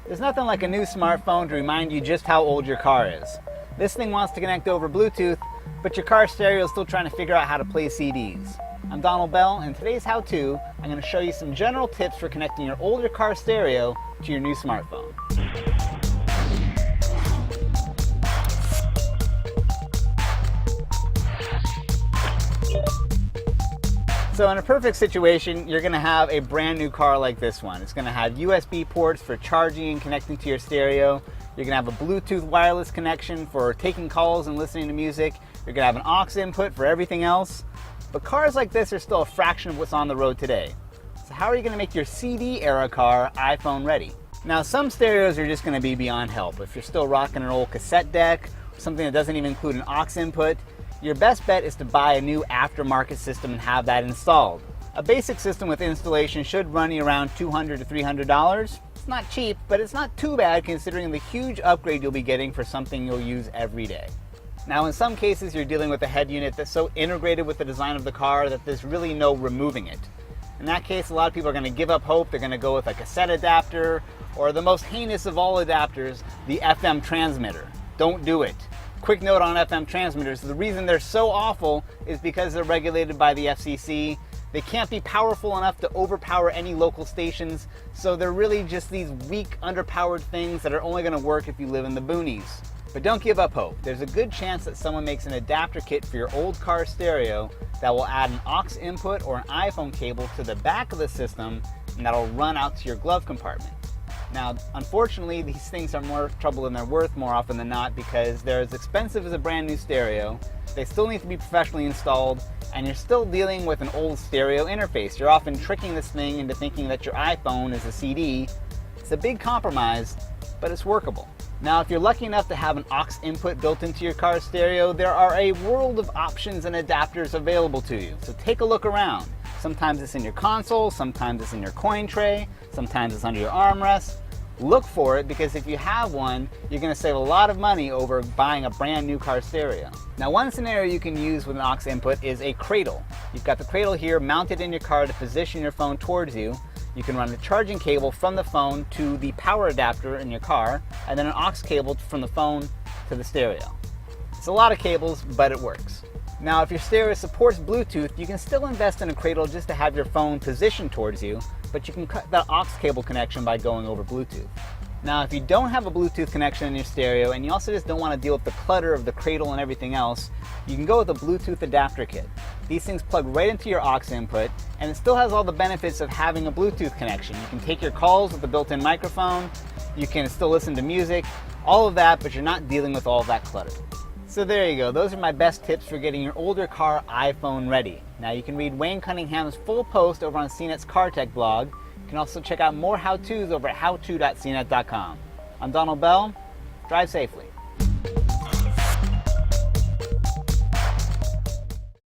There's nothing like a new smartphone to remind you just how old your car is. This thing wants to connect over Bluetooth, but your car stereo is still trying to figure out how to play CDs. I'm Donald Bell, and in today's how-to, I'm going to show you some general tips for connecting your older car stereo to your new smartphone. So in a perfect situation, you're going to have a brand new car like this one. It's going to have USB ports for charging and connecting to your stereo. You're going to have a Bluetooth wireless connection for taking calls and listening to music. You're going to have an aux input for everything else. But cars like this are still a fraction of what's on the road today. So how are you going to make your CD era car iPhone ready? Now some stereos are just going to be beyond help. If you're still rocking an old cassette deck, or something that doesn't even include an aux input, your best bet is to buy a new aftermarket system and have that installed. A basic system with installation should run you around $200 to $300. It's not cheap, but it's not too bad considering the huge upgrade you'll be getting for something you'll use every day. Now in some cases you're dealing with a head unit that's so integrated with the design of the car that there's really no removing it. In that case, a lot of people are going to give up hope. They're going to go with a cassette adapter, or the most heinous of all adapters, the FM transmitter. Don't do it. Quick note on FM transmitters, the reason they're so awful is because they're regulated by the FCC. They can't be powerful enough to overpower any local stations, so they're really just these weak, underpowered things that are only going to work if you live in the boonies. But don't give up hope. There's a good chance that someone makes an adapter kit for your old car stereo that will add an aux input or an iPhone cable to the back of the system, and that'll run out to your glove compartment. Now, unfortunately, these things are more trouble than they're worth more often than not because they're as expensive as a brand new stereo, they still need to be professionally installed, and you're still dealing with an old stereo interface. You're often tricking this thing into thinking that your iPhone is a CD. It's a big compromise, but it's workable. Now, if you're lucky enough to have an aux input built into your car stereo, there are a world of options and adapters available to you. So take a look around. Sometimes it's in your console, sometimes it's in your coin tray, sometimes it's under your armrest. Look for it because if you have one, you're going to save a lot of money over buying a brand new car stereo. Now one scenario you can use with an aux input is a cradle. You've got the cradle here mounted in your car to position your phone towards you. You can run a charging cable from the phone to the power adapter in your car, and then an aux cable from the phone to the stereo. It's a lot of cables, but it works. Now if your stereo supports Bluetooth, you can still invest in a cradle just to have your phone positioned towards you, but you can cut that aux cable connection by going over Bluetooth. Now if you don't have a Bluetooth connection in your stereo and you also just don't want to deal with the clutter of the cradle and everything else, you can go with a Bluetooth adapter kit. These things plug right into your aux input, and it still has all the benefits of having a Bluetooth connection. You can take your calls with the built-in microphone, you can still listen to music, all of that, but you're not dealing with all of that clutter. So there you go, those are my best tips for getting your older car iPhone ready. Now you can read Wayne Cunningham's full post over on CNET's Car Tech blog. You can also check out more how-tos over at howto.cnet.com. I'm Donald Bell, drive safely.